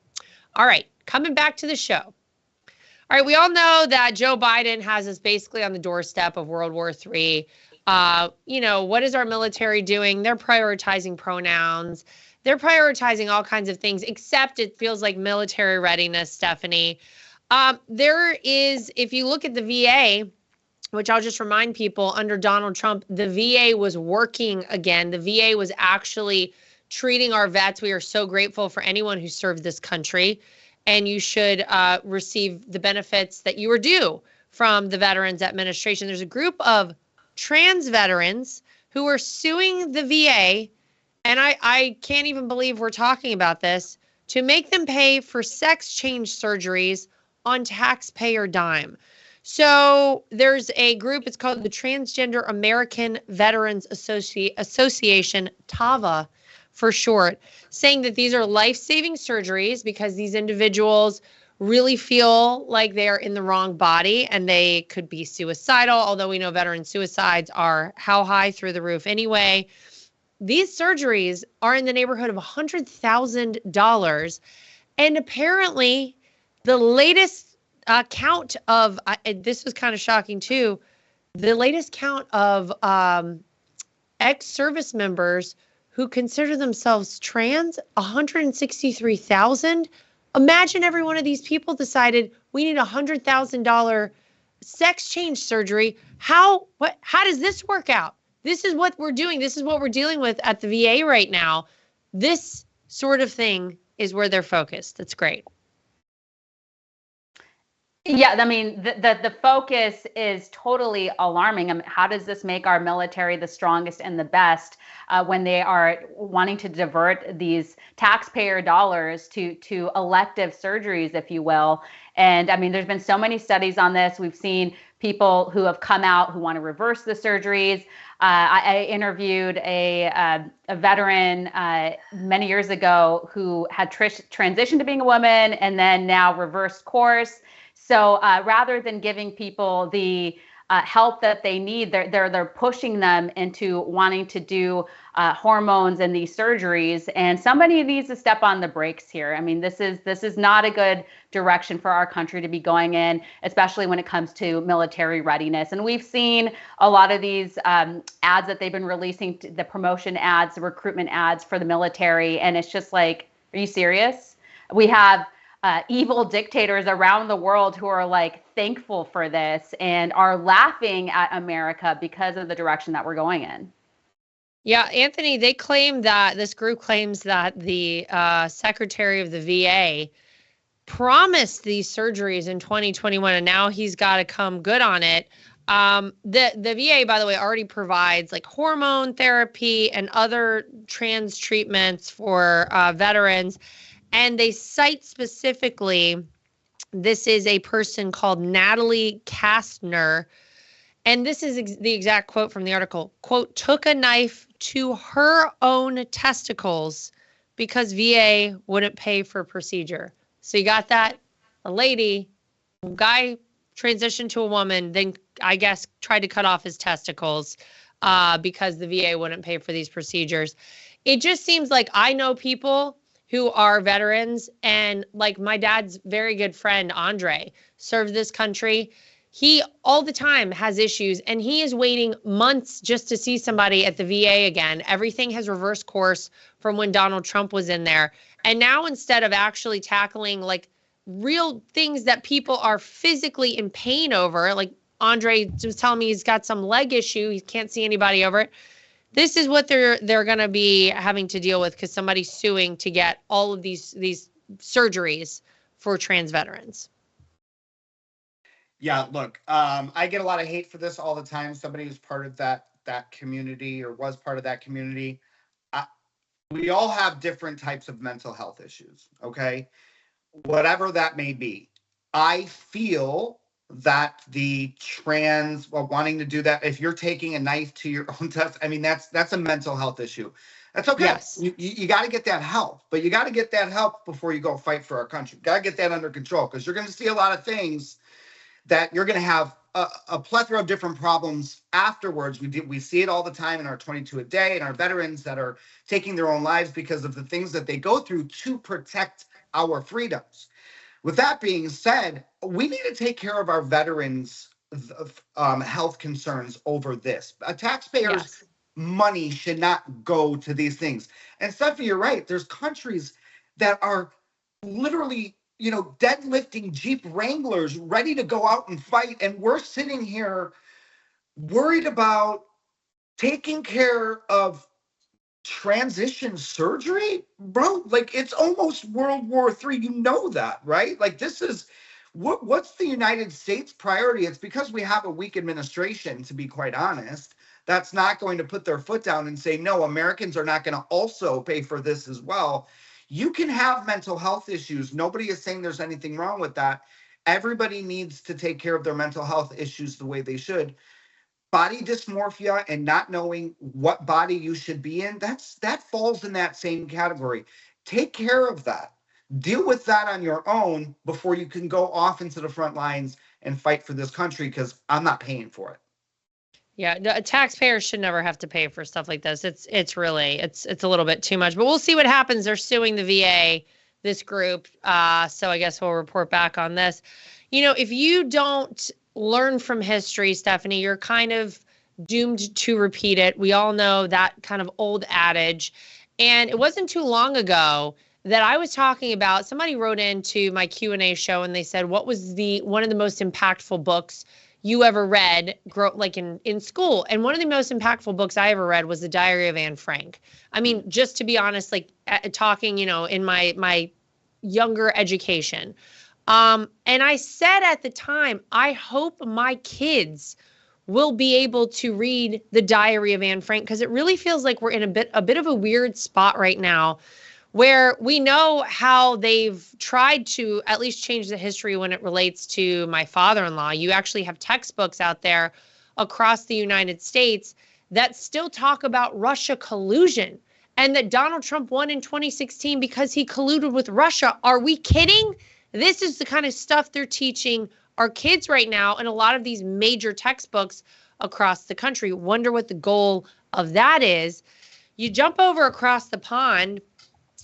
All right, coming back to the show. All right, we all know that Joe Biden has us basically on the doorstep of World War III. What is our military doing? They're prioritizing pronouns. They're prioritizing all kinds of things, except it feels like military readiness, Stephanie. There is, if you look at the VA, which I'll just remind people, under Donald Trump, the VA was working again. The VA was actually treating our vets. We are so grateful for anyone who served this country, and you should receive the benefits that you are due from the Veterans Administration. There's a group of trans veterans who are suing the VA, and I can't even believe we're talking about this, to make them pay for sex change surgeries on taxpayer dime. So there's a group, it's called the Transgender American Veterans Association, TAVA for short, saying that these are life-saving surgeries because these individuals really feel like they're in the wrong body and they could be suicidal, although we know veteran suicides are how high through the roof anyway. These surgeries are in the neighborhood of $100,000. And apparently the latest count of, this was kind of shocking too, the latest count of ex-service members who consider themselves trans, 163,000. Imagine every one of these people decided we need $100,000 sex change surgery. How does this work out? This is what we're doing. This is what we're dealing with at the VA right now. This sort of thing is where they're focused. That's great. Yeah, I mean, the focus is totally alarming. I mean, how does this make our military the strongest and the best when they are wanting to divert these taxpayer dollars to elective surgeries, if you will? And I mean, there's been so many studies on this. We've seen people who have come out who want to reverse the surgeries. I interviewed a veteran many years ago who had transitioned to being a woman and then now reversed course. So rather than giving people the help that they need. They're pushing them into wanting to do hormones and these surgeries, and somebody needs to step on the brakes here. I mean, this is not a good direction for our country to be going in, especially when it comes to military readiness. And we've seen a lot of these ads that they've been releasing, the promotion ads, the recruitment ads for the military, and it's just like, are you serious? We have evil dictators around the world who are like thankful for this and are laughing at America because of the direction that we're going in. Yeah, Anthony, they claim that this group claims that the secretary of the VA promised these surgeries in 2021, and now he's got to come good on it. The VA, by the way, already provides like hormone therapy and other trans treatments for veterans. And they cite specifically, this is a person called Natalie Kastner. And this is the exact quote from the article. Quote, took a knife to her own testicles because VA wouldn't pay for procedure. So you got that? A guy transitioned to a woman, then I guess tried to cut off his testicles because the VA wouldn't pay for these procedures. It just seems like I know people who are veterans, and like my dad's very good friend, Andre, served this country. He all the time has issues, and he is waiting months just to see somebody at the VA again. Everything has reversed course from when Donald Trump was in there. And now instead of actually tackling like real things that people are physically in pain over, like Andre was telling me he's got some leg issue, he can't see anybody over it. This is what they're going to be having to deal with because somebody's suing to get all of these surgeries for trans veterans. Yeah, look, I get a lot of hate for this all the time. Somebody who's part of that community or was part of that community. We all have different types of mental health issues, okay? Whatever that may be. I feel that the trans, wanting to do that, if you're taking a knife to your own test, I mean, that's a mental health issue. That's okay. Yes. You got to get that help, but you got to get that help before you go fight for our country. Got to get that under control because you're going to see a lot of things that you're going to have a plethora of different problems afterwards. We see it all the time in our 22 a day and our veterans that are taking their own lives because of the things that they go through to protect our freedoms. With that being said, we need to take care of our veterans' health concerns over this. Taxpayers' money should not go to these things. And Stephanie, you're right. There's countries that are literally, deadlifting Jeep Wranglers ready to go out and fight. And we're sitting here worried about taking care of transition surgery, bro. Like, it's almost World War III. You know that, right? Like, this is what's the United States priority? It's because we have a weak administration, to be quite honest, that's not going to put their foot down and say, no, Americans are not going to also pay for this as well. You can have mental health issues. Nobody is saying there's anything wrong with that. Everybody needs to take care of their mental health issues the way they should. Body dysmorphia and not knowing what body you should be in, that falls in that same category. Take care of that. Deal with that on your own before you can go off into the front lines and fight for this country, because I'm not paying for it. Yeah, taxpayers should never have to pay for stuff like this. It's really a little bit too much, but we'll see what happens. They're suing the VA, this group. So I guess we'll report back on this. If you don't learn from history, Stephanie, you're kind of doomed to repeat it. We all know that kind of old adage. And it wasn't too long ago that I was talking about, somebody wrote into my Q&A show and they said, what was one of the most impactful books you ever read, like in school? And one of the most impactful books I ever read was The Diary of Anne Frank. I mean, just to be honest, like talking, in my younger education. And I said at the time, I hope my kids will be able to read The Diary of Anne Frank, because it really feels like we're in a bit of a weird spot right now, where we know how they've tried to at least change the history when it relates to my father-in-law. You actually have textbooks out there across the United States that still talk about Russia collusion, and that Donald Trump won in 2016 because he colluded with Russia. Are we kidding? This is the kind of stuff they're teaching our kids right now in a lot of these major textbooks across the country. Wonder what the goal of that is. You jump over across the pond.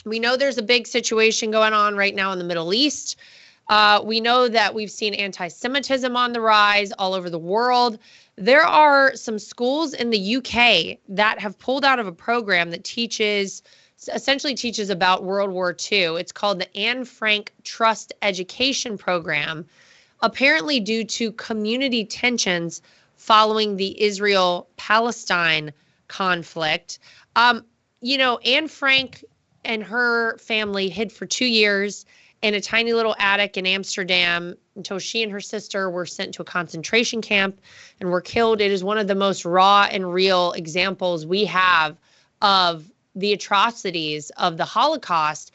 We know there's a big situation going on right now in the Middle East. We know that we've seen anti-Semitism on the rise all over the world. There are some schools in the UK that have pulled out of a program that essentially teaches about World War II. It's called the Anne Frank Trust Education Program, apparently due to community tensions following the Israel-Palestine conflict. Anne Frank and her family hid for 2 years in a tiny little attic in Amsterdam until she and her sister were sent to a concentration camp and were killed. It is one of the most raw and real examples we have of the atrocities of the Holocaust.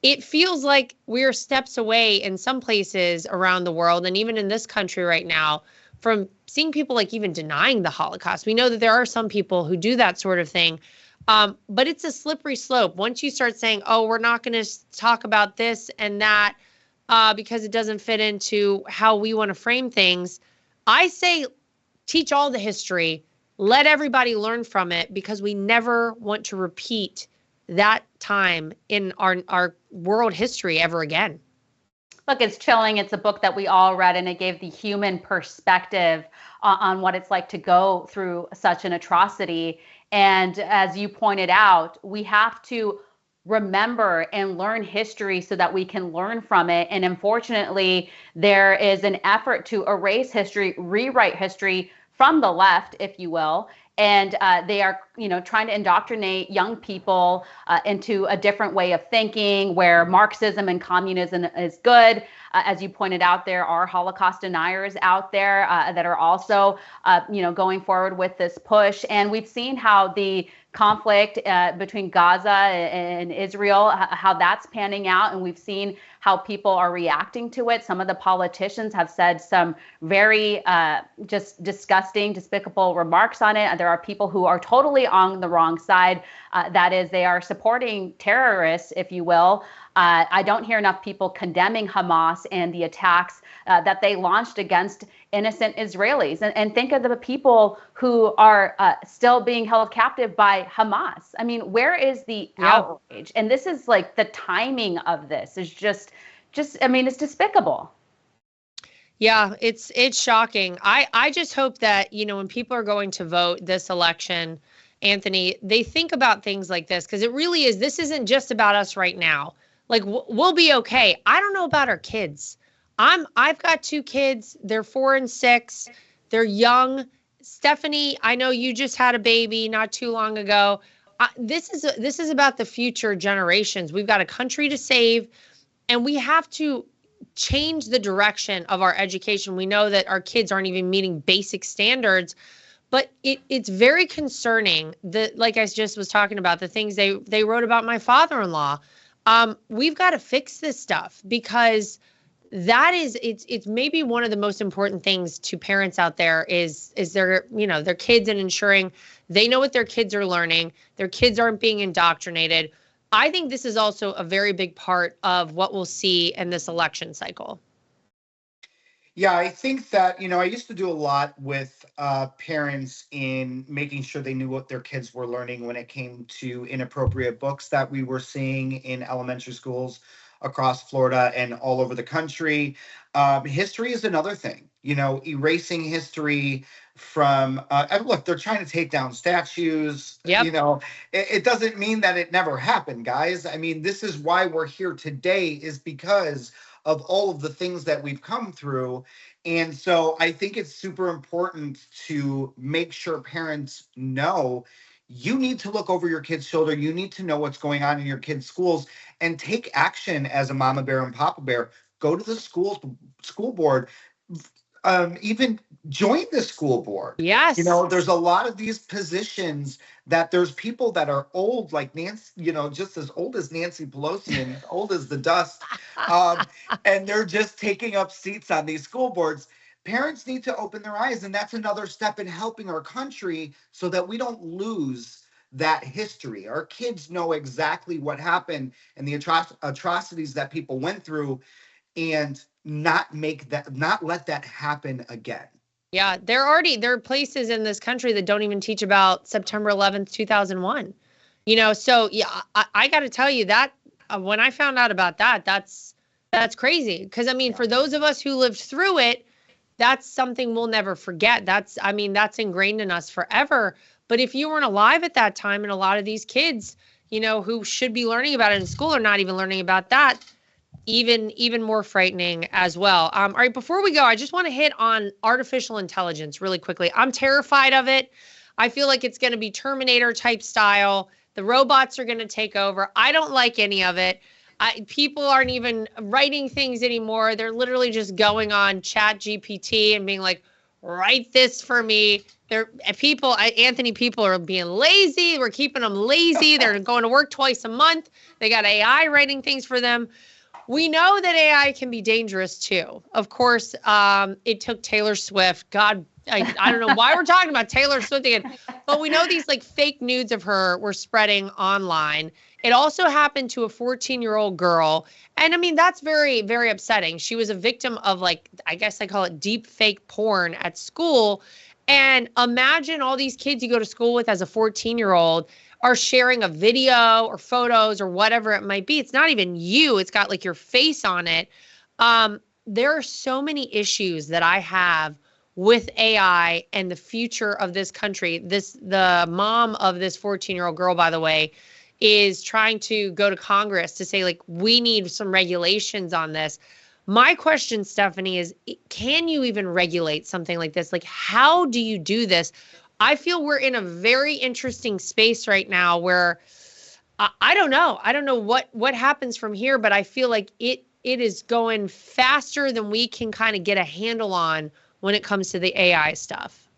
It feels like we're steps away in some places around the world, and even in this country right now, from seeing people like even denying the Holocaust. We know that there are some people who do that sort of thing. But it's a slippery slope. Once you start saying, oh, we're not going to talk about this and that because it doesn't fit into how we want to frame things, I say teach all the history. Let everybody learn from it, because we never want to repeat that time in our world history ever again. Look, it's chilling. It's a book that we all read, and it gave the human perspective on what it's like to go through such an atrocity. And as you pointed out, we have to remember and learn history so that we can learn from it. And unfortunately, there is an effort to erase history, rewrite history from the left, if you will. And they are, trying to indoctrinate young people into a different way of thinking, where Marxism and communism is good. As you pointed out, there are Holocaust deniers out there that are also, going forward with this push. And we've seen how the conflict between Gaza and Israel, how that's panning out. And we've seen how people are reacting to it. Some of the politicians have said some very just disgusting, despicable remarks on it. There are people who are totally on the wrong side. That is, they are supporting terrorists, if you will. I don't hear enough people condemning Hamas and the attacks that they launched against innocent Israelis. And think of the people who are still being held captive by Hamas. I mean, where is the outrage? And this is like the timing of this is just, it's despicable. Yeah, it's shocking. I just hope that, when people are going to vote this election, Anthony, they think about things like this, because it really is. This isn't just about us right now. Like, we'll be okay. I don't know about our kids. I've got 2 kids. They're 4 and 6. They're young. Stephanie, I know you just had a baby not too long ago. This is about the future generations. We've got a country to save, and we have to change the direction of our education. We know that our kids aren't even meeting basic standards, but it's very concerning that, like I just was talking about, the things they wrote about my father-in-law. We've got to fix this stuff, because it's maybe one of the most important things to parents out there is their kids, and ensuring they know what their kids are learning. Their kids aren't being indoctrinated. I think this is also a very big part of what we'll see in this election cycle. Yeah, I think that, I used to do a lot with parents in making sure they knew what their kids were learning when it came to inappropriate books that we were seeing in elementary schools across Florida and all over the country. History is another thing, erasing history from, look, they're trying to take down statues. Yep. It doesn't mean that it never happened, guys. I mean, this is why we're here today, is because of all of the things that we've come through. And so I think it's super important to make sure parents know you need to look over your kid's shoulder. You need to know what's going on in your kids' schools and take action as a mama bear and papa bear. Go to the school board, even join the school board. Yes. There's a lot of these positions that there's people that are old, like Nancy, just as old as Nancy Pelosi and old as the dust. And they're just taking up seats on these school boards. Parents need to open their eyes. And that's another step in helping our country so that we don't lose that history. Our kids know exactly what happened and the atrocities that people went through. and not let that happen again. Yeah, there are places in this country that don't even teach about September 11th, 2001. So yeah, I got to tell you that when I found out about that, that's crazy. Because I mean, for those of us who lived through it, that's something we'll never forget. That's ingrained in us forever. But if you weren't alive at that time, and a lot of these kids, who should be learning about it in school are not even learning about that, even more frightening as well. All right, before we go, I just want to hit on artificial intelligence really quickly. I'm terrified of it. I feel like it's going to be Terminator type style. The robots are going to take over. I don't like any of it. People aren't even writing things anymore. They're literally just going on Chat GPT and being like, write this for me. Anthony, people are being lazy. We're keeping them lazy. They're going to work twice a month. They got AI writing things for them. We know that AI can be dangerous too. Of course, it took Taylor Swift. God, I don't know why we're talking about Taylor Swift again, but we know these like fake nudes of her were spreading online. It also happened to a 14-year-old girl. And I mean, that's very, very upsetting. She was a victim of like, I guess I call it deep fake porn at school. And imagine all these kids you go to school with as a 14-year-old are sharing a video or photos or whatever it might be. It's not even you. It's got like your face on it. There are so many issues that I have with AI and the future of this country. The mom of this 14-year-old girl, by the way, is trying to go to Congress to say, like, we need some regulations on this. My question, Stephanie, is can you even regulate something like this? Like, how do you do this? I feel we're in a very interesting space right now where I don't know. I don't know what happens from here, but I feel like it is going faster than we can kind of get a handle on when it comes to the AI stuff.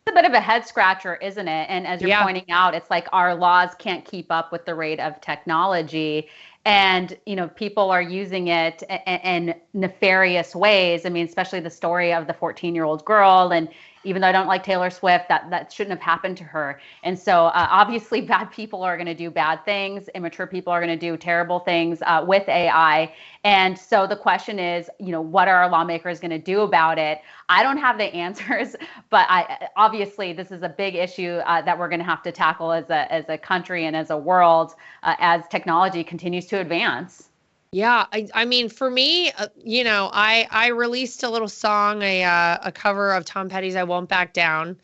It's a bit of a head scratcher, isn't it? And as you're pointing out, it's like our laws can't keep up with the rate of technology. And, people are using it in nefarious ways. I mean, especially the story of the 14-year-old girl. And even though I don't like Taylor Swift, that shouldn't have happened to her. And so obviously bad people are going to do bad things. Immature people are going to do terrible things with AI. And so the question is, what are our lawmakers going to do about it? I don't have the answers, but obviously this is a big issue that we're going to have to tackle as a country and as a world as technology continues to advance. Yeah, I mean, for me, I released a little song, a cover of Tom Petty's "I Won't Back Down,"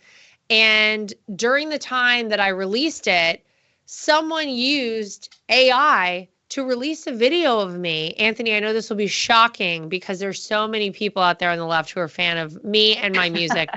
and during the time that I released it, someone used AI to release a video of me. Anthony, I know this will be shocking because there's so many people out there on the left who are a fan of me and my music.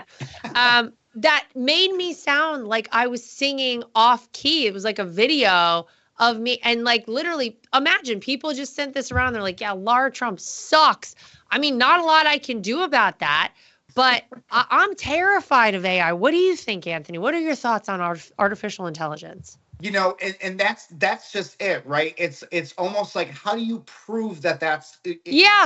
That made me sound like I was singing off key. It was like a video of me. And like, literally, imagine people just sent this around. They're like, yeah, Lara Trump sucks. I mean, not a lot I can do about that, but I'm terrified of AI. What do you think, Anthony? What are your thoughts on artificial intelligence? And that's just it, right? It's almost like, how do you prove that that's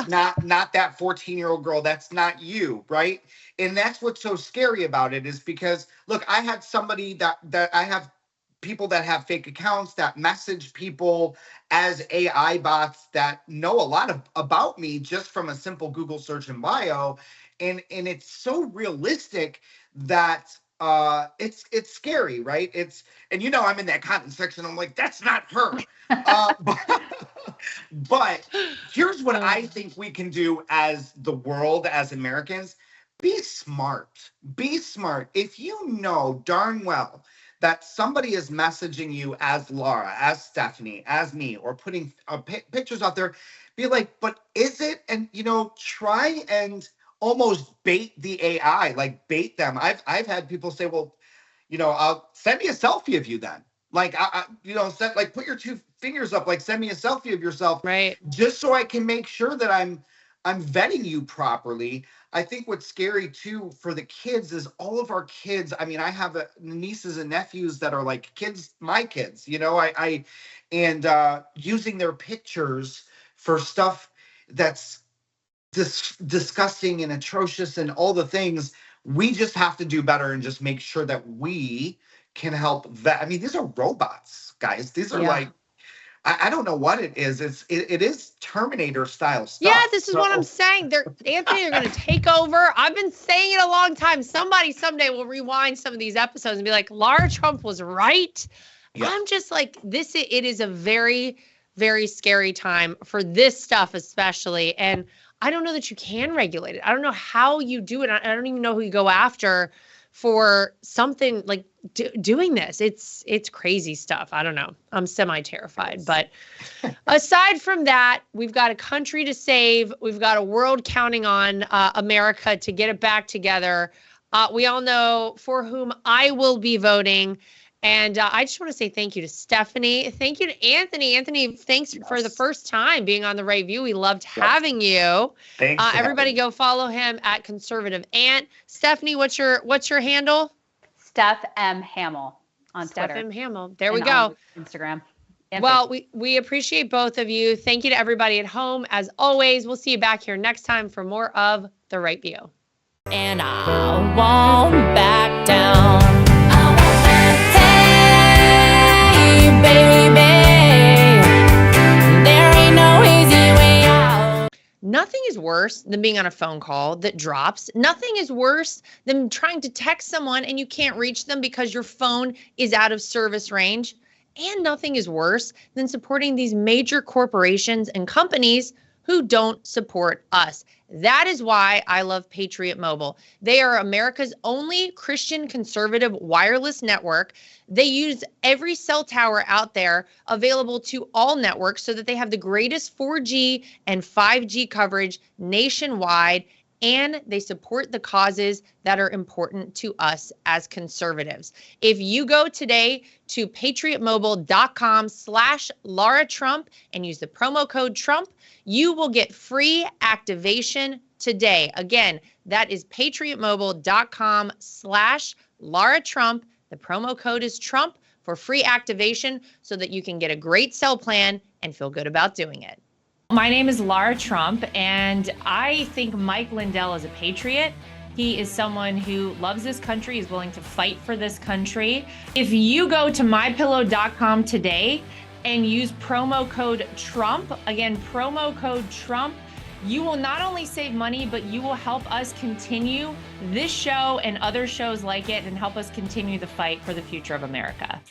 not that 14-year-old girl? That's not you, right? And that's what's so scary about it, is because, look, I had somebody that I have people that have fake accounts that message people as AI bots that know a lot about me just from a simple Google search and bio. And it's so realistic that it's scary, right? And I'm in that comment section. I'm like, that's not her. But here's what I think we can do as the world, as Americans. Be smart. Be smart. If you know darn well that somebody is messaging you as Lara, as Stephanie, as me, or putting pictures out there, be like, but is it? And, try and almost bait the AI, like bait them. I've had people say, well, send me a selfie of you then. Like, put your two fingers up, like send me a selfie of yourself. Right. Just so I can make sure that I'm vetting you properly. I think what's scary too for the kids is all of our kids. I mean, I have nieces and nephews that are like kids, my kids, using their pictures for stuff that's disgusting and atrocious and all the things. We just have to do better and just make sure that we can help vet. I mean, these are robots, guys. These are like I don't know what it is. It is Terminator style stuff. Yeah, this is what I'm saying. Anthony, they're going to take over. I've been saying it a long time. Somebody someday will rewind some of these episodes and be like, Lara Trump was right. Yeah. I'm just like, it is a very, very scary time for this stuff, especially. And I don't know that you can regulate it. I don't know how you do it. I don't even know who you go after for something like doing this. It's crazy stuff. I don't know. I'm semi-terrified. But aside from that, we've got a country to save. We've got a world counting on America to get it back together. We all know for whom I will be voting. And I just want to say thank you to Stephanie. Thank you to Anthony. Anthony, thanks for the first time being on the Right View. We loved having you. Thanks. Everybody go follow him at ConservativeAnt. Stephanie, what's your handle? Steph M. Hamill on Steph Twitter. M. Hamill. There we and go. on Instagram. And Well, Facebook. we appreciate both of you. Thank you to everybody at home. As always, we'll see you back here next time for more of The Right View. And I won't back down. Hey, baby, there ain't no easy way out. Nothing is worse than being on a phone call that drops. Nothing is worse than trying to text someone and you can't reach them because your phone is out of service range. And nothing is worse than supporting these major corporations and companies who don't support us. That is why I love Patriot Mobile. They are America's only Christian conservative wireless network. They use every cell tower out there available to all networks so that they have the greatest 4G and 5G coverage nationwide. And they support the causes that are important to us as conservatives. If you go today to patriotmobile.com/Lara Trump and use the promo code Trump, you will get free activation today. Again, that is patriotmobile.com/Lara Trump. The promo code is Trump for free activation so that you can get a great cell plan and feel good about doing it. My name is Lara Trump, and I think Mike Lindell is a patriot. He is someone who loves this country, is willing to fight for this country. If you go to mypillow.com today and use promo code Trump, again, promo code Trump, you will not only save money, but you will help us continue this show and other shows like it and help us continue the fight for the future of America.